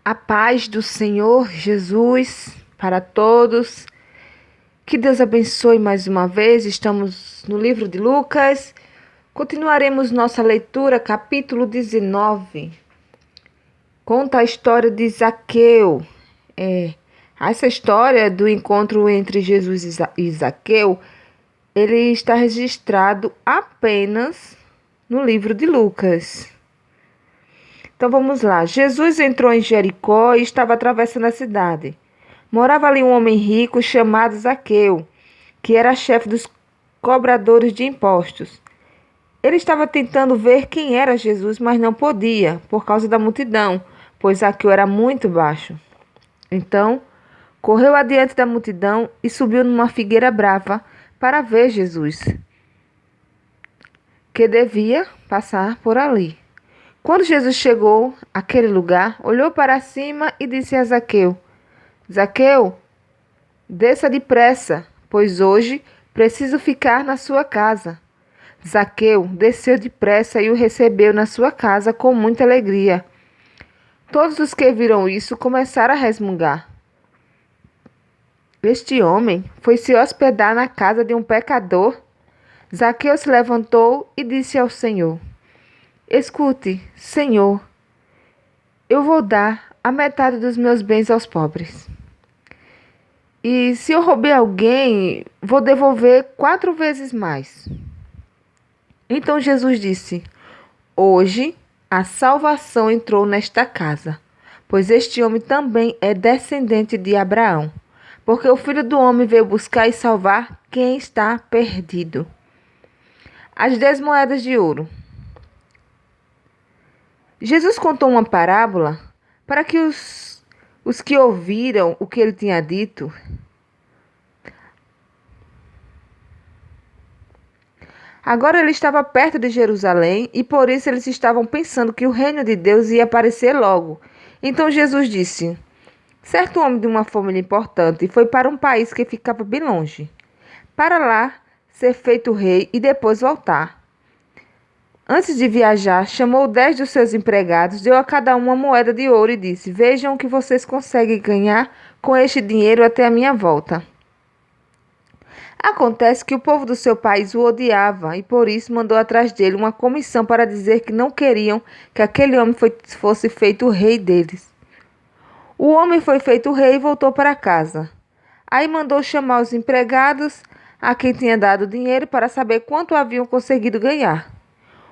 A paz do Senhor Jesus para todos. Que Deus abençoe mais uma vez. Estamos no livro de Lucas. Continuaremos nossa leitura, capítulo 19. Conta a história de Zaqueu. Essa história do encontro entre Jesus e Zaqueu, ele está registrado apenas no livro de Lucas. Então vamos lá. Jesus entrou em Jericó e estava atravessando a cidade. Morava ali um homem rico chamado Zaqueu, que era chefe dos cobradores de impostos. Ele estava tentando ver quem era Jesus, mas não podia, por causa da multidão, pois Zaqueu era muito baixo. Então, correu adiante da multidão e subiu numa figueira brava para ver Jesus, que devia passar por ali. Quando Jesus chegou àquele lugar, olhou para cima e disse a Zaqueu: Zaqueu, desça depressa, pois hoje preciso ficar na sua casa. Zaqueu desceu depressa e o recebeu na sua casa com muita alegria. Todos os que viram isso começaram a resmungar. Este homem foi se hospedar na casa de um pecador. Zaqueu se levantou e disse ao Senhor: Escute, Senhor, eu vou dar a metade dos meus bens aos pobres. E se eu roubei alguém, vou devolver 4 vezes mais. Então Jesus disse: Hoje a salvação entrou nesta casa, pois este homem também é descendente de Abraão, porque o Filho do Homem veio buscar e salvar quem está perdido. As 10 moedas de ouro. Jesus contou uma parábola para que os que ouviram o que ele tinha dito agora ele estava perto de Jerusalém e por isso eles estavam pensando que o reino de Deus ia aparecer logo. Então Jesus disse: Certo homem de uma família importante foi para um país que ficava bem longe, para lá ser feito rei e depois voltar. Antes de viajar, chamou 10 dos seus empregados, deu a cada um uma moeda de ouro e disse: Vejam o que vocês conseguem ganhar com este dinheiro até a minha volta. Acontece que o povo do seu país o odiava e por isso mandou atrás dele uma comissão para dizer que não queriam que aquele homem fosse feito o rei deles. O homem foi feito rei e voltou para casa. Aí mandou chamar os empregados a quem tinha dado o dinheiro para saber quanto haviam conseguido ganhar.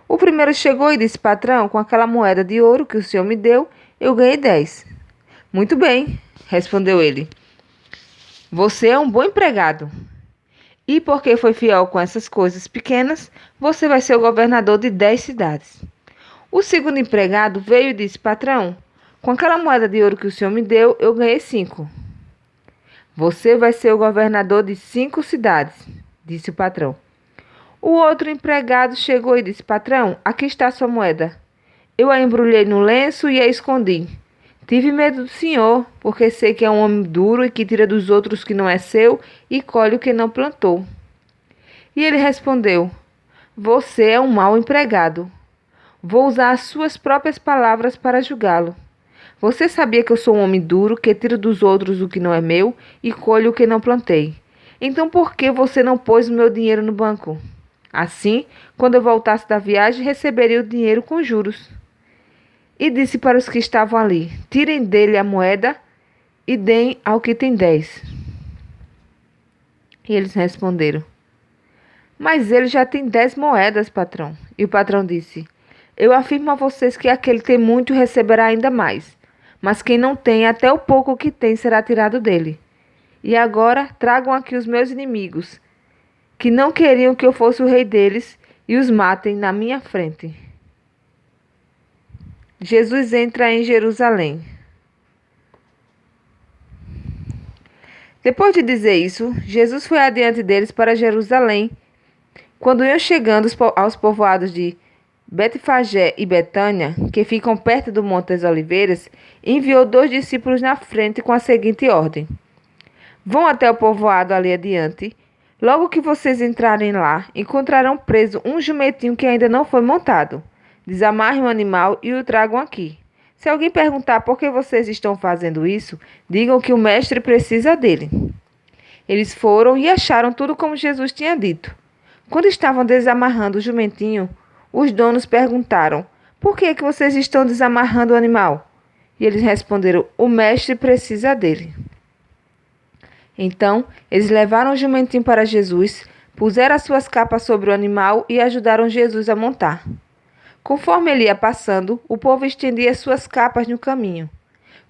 O primeiro chegou e disse: Patrão, com aquela moeda de ouro que o senhor me deu, eu ganhei 10. Muito bem, respondeu ele. Você é um bom empregado. E porque foi fiel com essas coisas pequenas, você vai ser o governador de 10 cidades. O segundo empregado veio e disse: Patrão, com aquela moeda de ouro que o senhor me deu, eu ganhei 5. Você vai ser o governador de 5 cidades, disse o patrão. O outro empregado chegou e disse: Patrão, aqui está a sua moeda. Eu a embrulhei no lenço e a escondi. Tive medo do senhor, porque sei que é um homem duro e que tira dos outros o que não é seu e colhe o que não plantou. E ele respondeu: Você é um mau empregado. Vou usar as suas próprias palavras para julgá-lo. Você sabia que eu sou um homem duro, que tira dos outros o que não é meu e colhe o que não plantei. Então por que você não pôs o meu dinheiro no banco? Assim, quando eu voltasse da viagem, receberia o dinheiro com juros. E disse para os que estavam ali: Tirem dele a moeda e deem ao que tem 10. E eles responderam: Mas ele já tem 10 moedas, patrão. E o patrão disse: Eu afirmo a vocês que aquele que tem muito receberá ainda mais. Mas quem não tem, até o pouco que tem será tirado dele. E agora tragam aqui os meus inimigos, que não queriam que eu fosse o rei deles, e os matem na minha frente. Jesus entra em Jerusalém. Depois de dizer isso, Jesus foi adiante deles para Jerusalém. Quando iam chegando aos povoados de Betfagé e Betânia, que ficam perto do Monte das Oliveiras, enviou 2 discípulos na frente com a seguinte ordem: Vão até o povoado ali adiante. Logo que vocês entrarem lá, encontrarão preso um jumentinho que ainda não foi montado. Desamarrem o animal e o tragam aqui. Se alguém perguntar por que vocês estão fazendo isso, digam que o mestre precisa dele. Eles foram e acharam tudo como Jesus tinha dito. Quando estavam desamarrando o jumentinho, os donos perguntaram: por que vocês estão desamarrando o animal? E eles responderam: o mestre precisa dele. Então, eles levaram o jumentinho para Jesus, puseram as suas capas sobre o animal e ajudaram Jesus a montar. Conforme ele ia passando, o povo estendia suas capas no caminho.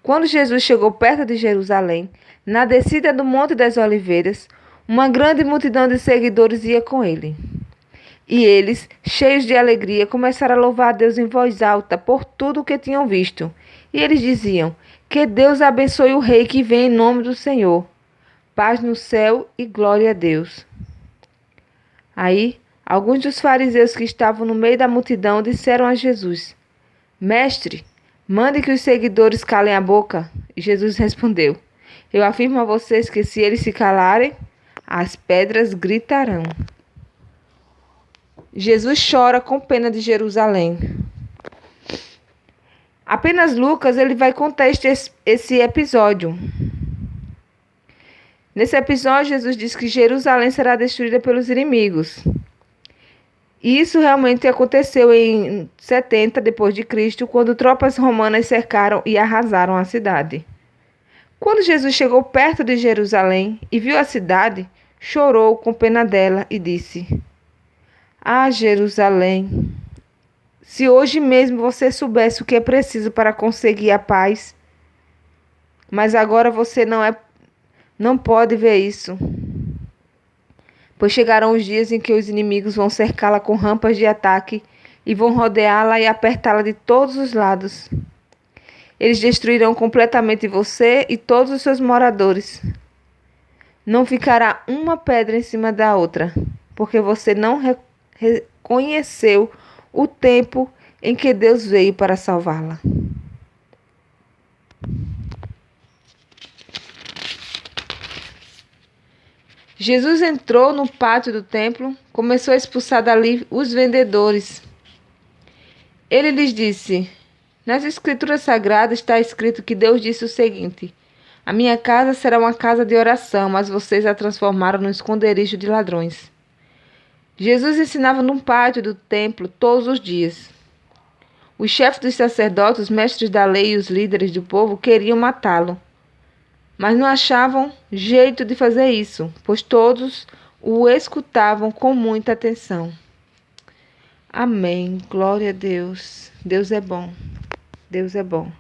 Quando Jesus chegou perto de Jerusalém, na descida do Monte das Oliveiras, uma grande multidão de seguidores ia com ele. E eles, cheios de alegria, começaram a louvar a Deus em voz alta por tudo o que tinham visto. E eles diziam: que Deus abençoe o rei que vem em nome do Senhor. Paz no céu e glória a Deus. Aí, alguns dos fariseus que estavam no meio da multidão disseram a Jesus: Mestre, mande que os seguidores calem a boca. E Jesus respondeu: eu afirmo a vocês que se eles se calarem, as pedras gritarão. Jesus chora com pena de Jerusalém. Apenas Lucas ele vai contar esse episódio. Nesse episódio, Jesus diz que Jerusalém será destruída pelos inimigos. E isso realmente aconteceu em 70 d.C., quando tropas romanas cercaram e arrasaram a cidade. Quando Jesus chegou perto de Jerusalém e viu a cidade, chorou com pena dela e disse: Ah, Jerusalém, se hoje mesmo você soubesse o que é preciso para conseguir a paz, mas agora você não pode ver isso. Pois chegarão os dias em que os inimigos vão cercá-la com rampas de ataque e vão rodeá-la e apertá-la de todos os lados. Eles destruirão completamente você e todos os seus moradores. Não ficará uma pedra em cima da outra, porque você não reconheceu o tempo em que Deus veio para salvá-la. Jesus entrou no pátio do templo, começou a expulsar dali os vendedores. Ele lhes disse: nas Escrituras Sagradas está escrito que Deus disse o seguinte: a minha casa será uma casa de oração, mas vocês a transformaram num esconderijo de ladrões. Jesus ensinava no pátio do templo todos os dias. Os chefes dos sacerdotes, os mestres da lei e os líderes do povo queriam matá-lo, mas não achavam jeito de fazer isso, pois todos o escutavam com muita atenção. Amém. Glória a Deus. Deus é bom. Deus é bom.